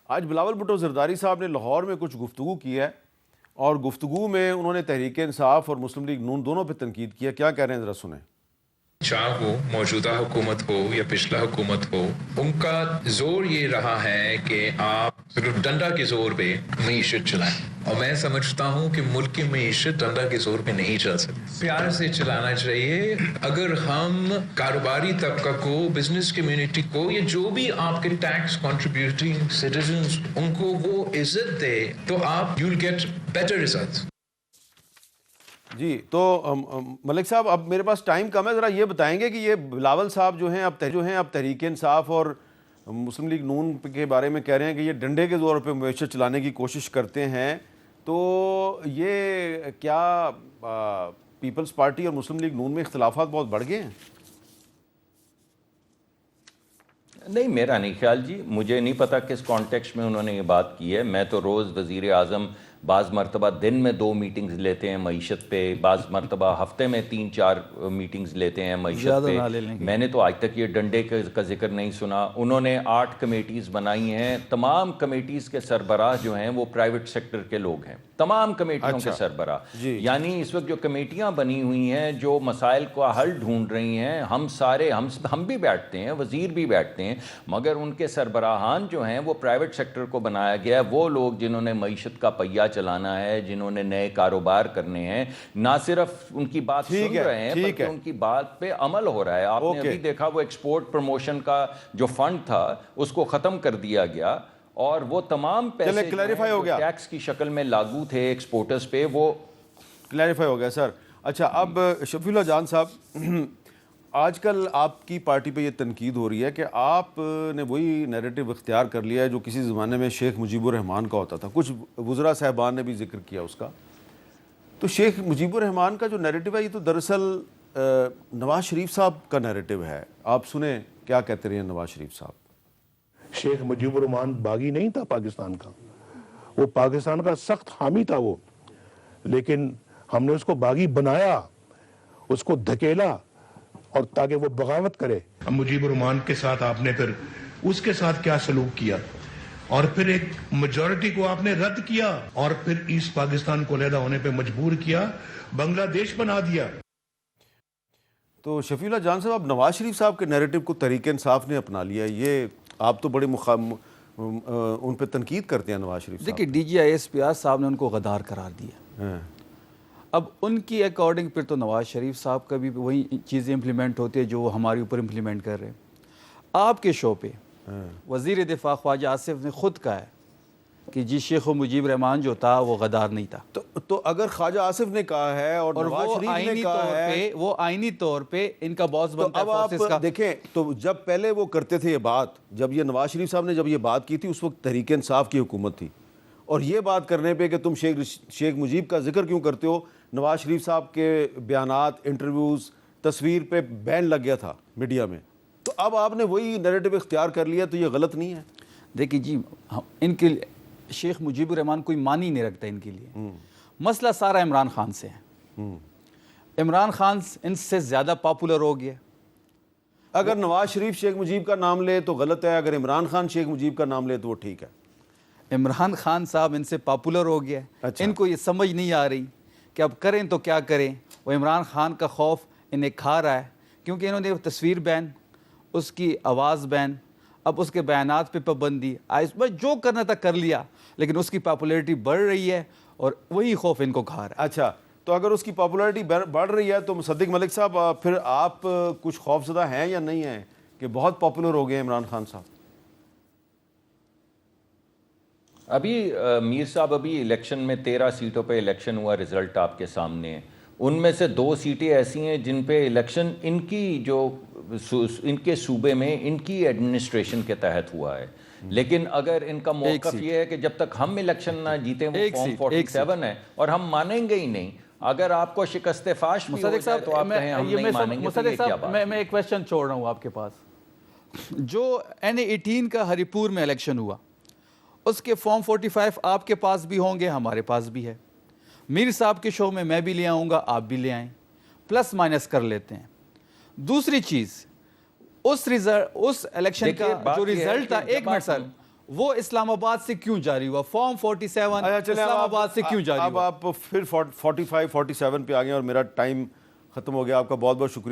آج بلاول بھٹو زرداری صاحب نے لاہور میں کچھ گفتگو کی ہے اور گفتگو میں انہوں نے تحریک انصاف اور مسلم لیگ نون دونوں پہ تنقید کیا. کیا کہہ رہے ہیں ذرا سنیں. چاہ ہو موجودہ حکومت ہو یا پچھلا حکومت ہو، ان کا زور یہ رہا ہے کہ آپ صرف ڈنڈا کے زور پہ معیشت چلائیں، اور میں سمجھتا ہوں کہ ملک کی معیشت ڈنڈا کے زور پہ نہیں چل سکتی. پیار سے چلانا چاہیے. اگر ہم کاروباری طبقہ کو، بزنس کمیونٹی کو، یا جو بھی آپ کے ٹیکس کنٹریبیوٹنگ سٹیزنز، ان کو وہ عزت دے تو آپ you will get better results. جی تو ملک صاحب اب میرے پاس ٹائم کم ہے، ذرا یہ بتائیں گے کہ یہ بلاول صاحب جو ہیں اب تحریک انصاف اور مسلم لیگ نون کے بارے میں کہہ رہے ہیں کہ یہ ڈنڈے کے زور پہ معیشت چلانے کی کوشش کرتے ہیں، تو یہ کیا پیپلز پارٹی اور مسلم لیگ نون میں اختلافات بہت بڑھ گئے ہیں؟ نہیں، میرا نہیں خیال جی. مجھے نہیں پتا کس کانٹیکسٹ میں انہوں نے یہ بات کی ہے. میں تو روز وزیر اعظم بعض مرتبہ دن میں 2 میٹنگز لیتے ہیں معیشت پہ، بعض مرتبہ ہفتے میں 3-4 میٹنگز لیتے ہیں معیشت پہ. میں نے تو آج تک یہ ڈنڈے کا ذکر نہیں سنا. انہوں نے 8 کمیٹیز بنائی ہیں. تمام کمیٹیز کے سربراہ جو ہیں وہ پرائیویٹ سیکٹر کے لوگ ہیں، تمام کمیٹیوں کے سربراہ. یعنی اس وقت جو کمیٹیاں بنی ہوئی ہیں جو مسائل کا حل ڈھونڈ رہی ہیں، ہم بھی بیٹھتے ہیں، وزیر بھی بیٹھتے ہیں، مگر ان کے سربراہان جو ہیں وہ پرائیویٹ سیکٹر کو بنایا گیا ہے. وہ لوگ جنہوں نے معیشت کا پہیہ چلانا ہے، جنہوں نے نئے کاروبار کرنے ہیں، نہ صرف ان کی بات سن رہے ہیں بلکہ ان کی بات پہ عمل ہو رہا ہے. آپ نے ابھی دیکھا وہ ایکسپورٹ پروموشن کا جو فنڈ تھا اس کو ختم کر دیا گیا، اور وہ تمام پیسے ٹیکس کی شکل میں لاگو تھے ایکسپورٹرز پہ، وہ کلیریفائی ہو گیا سر. اچھا اب شفیع اللہ جان صاحب، آج کل آپ کی پارٹی پہ یہ تنقید ہو رہی ہے کہ آپ نے وہی نیریٹو اختیار کر لیا ہے جو کسی زمانے میں شیخ مجیب الرحمان کا ہوتا تھا. کچھ وزراء صاحبان نے بھی ذکر کیا اس کا. تو شیخ مجیب الرحمان کا جو نیریٹو ہے یہ تو دراصل نواز شریف صاحب کا نیریٹو ہے. آپ سنیں کیا کہتے رہے ہیں نواز شریف صاحب. شیخ مجیب الرحمان باغی نہیں تھا پاکستان کا، وہ پاکستان کا سخت حامی تھا وہ، لیکن ہم نے اس کو باغی بنایا، اس کو دھکیلا، اور تاکہ وہ بغاوت کرے. مجیب الرحمان کے ساتھ آپ نے پھر اس کے ساتھ کیا سلوک کیا، اور پھر ایک میجورٹی کو آپ نے رد کیا، اور پھر ایسٹ پاکستان کو علیحدہ ہونے پہ مجبور کیا، بنگلہ دیش بنا دیا. تو شفیع اللہ جان صاحب اب نواز شریف صاحب کے نیریٹو کو تحریک انصاف نے اپنا لیا. یہ آپ تو بڑے ان پہ تنقید کرتے ہیں نواز شریف صاحب. دیکھیے ڈی جی آئی ایس پیاز صاحب نے ان کو غدار قرار دیا. اب ان کی اکارڈنگ پھر تو نواز شریف صاحب کا بھی وہی چیزیں امپلیمنٹ ہوتی ہے جو وہ ہمارے اوپر امپلیمنٹ کر رہے ہیں. آپ کے شو پہ وزیر دفاع خواجہ آصف نے خود کہا ہے کہ جی شیخ مجیب الرحمان جو تھا وہ غدار نہیں تھا. تو اگر خواجہ آصف نے کہا ہے اور نواز شریف نے کہا ہے، وہ آئینی طور پہ ان کا باس بنتا ہے. اب آپ دیکھیں تو جب پہلے وہ کرتے تھے یہ بات، جب یہ نواز شریف صاحب نے جب یہ بات کی تھی اس وقت تحریک انصاف کی حکومت تھی، اور یہ بات کرنے پہ کہ تم شیخ مجیب کا ذکر کیوں کرتے ہو، نواز شریف صاحب کے بیانات، انٹرویوز، تصویر پہ بین لگ گیا تھا میڈیا میں. تو اب آپ نے وہی نیریٹو اختیار کر لیا، تو یہ غلط نہیں ہے؟ دیکھیے جی، ان کے شیخ مجیب الرحمان کوئی معنی نہیں رکھتا ان کے لیے. مسئلہ سارا عمران خان سے ہے. عمران خان ان سے زیادہ پاپولر ہو گیا. اگر نواز شریف شیخ مجیب کا نام لے تو غلط ہے، اگر عمران خان شیخ مجیب کا نام لے تو وہ ٹھیک ہے. عمران خان صاحب ان سے پاپولر ہو گیا. ان کو یہ سمجھ نہیں آ رہی کہ اب کریں تو کیا کریں. وہ عمران خان کا خوف انہیں کھا رہا ہے، کیونکہ انہوں نے تصویر بین، اس کی آواز بین، اب اس کے بیانات پہ پابندی، جو کرنا تھا کر لیا، لیکن اس کی پاپولیرٹی بڑھ رہی ہے اور وہی خوف ان کو کھا رہا ہے. اچھا، تو اگر اس کی پاپولیرٹی بڑھ رہی ہے تو مصدق ملک صاحب پھر آپ کچھ خوف زدہ ہیں یا نہیں ہیں کہ بہت پاپولر ہو گئے عمران خان صاحب؟ ابھی میر صاحب ابھی الیکشن میں 13 سیٹوں پہ الیکشن ہوا، رزلٹ آپ کے سامنے ہیں. ان میں سے 2 سیٹیں ایسی ہیں جن پہ الیکشن ان کے صوبے میں ان کی ایڈمنسٹریشن کے تحت ہوا ہے. لیکن اگر ان کا موقف یہ ہے کہ جب تک ہم الیکشن نہ جیتے، وہ فارم 47 ہے اور ہم مانیں گے ہی نہیں. اگر آپ کو شکست فاش بھی ہو جائے تو آپ کہیں ہم نہیں مانیں گے، تو یہ کیا بات ہے؟ میں ایک کویسچن چھوڑ رہا ہوں آپ کے پاس. جو NA18 کا ہری پور میں الیکشن ہوا، اس کے فارم 45 آپ کے پاس بھی ہوں گے، ہمارے پاس بھی ہے. میر صاحب کے شو میں بھی لے آؤں گا، آپ بھی لے آئیں، پلس مائنس کر لیتے ہیں. دوسری چیز، اس الیکشن کا جو ریزلٹ تھا، ایک منٹ سر، وہ اسلام آباد سے کیوں جاری ہوا؟ فارم 47 اسلام آباد سے کیوں جاری ہوا؟ اب آپ پھر 45 47 پہ آ گئے اور میرا ٹائم ختم ہو گیا. آپ کا بہت بہت شکریہ.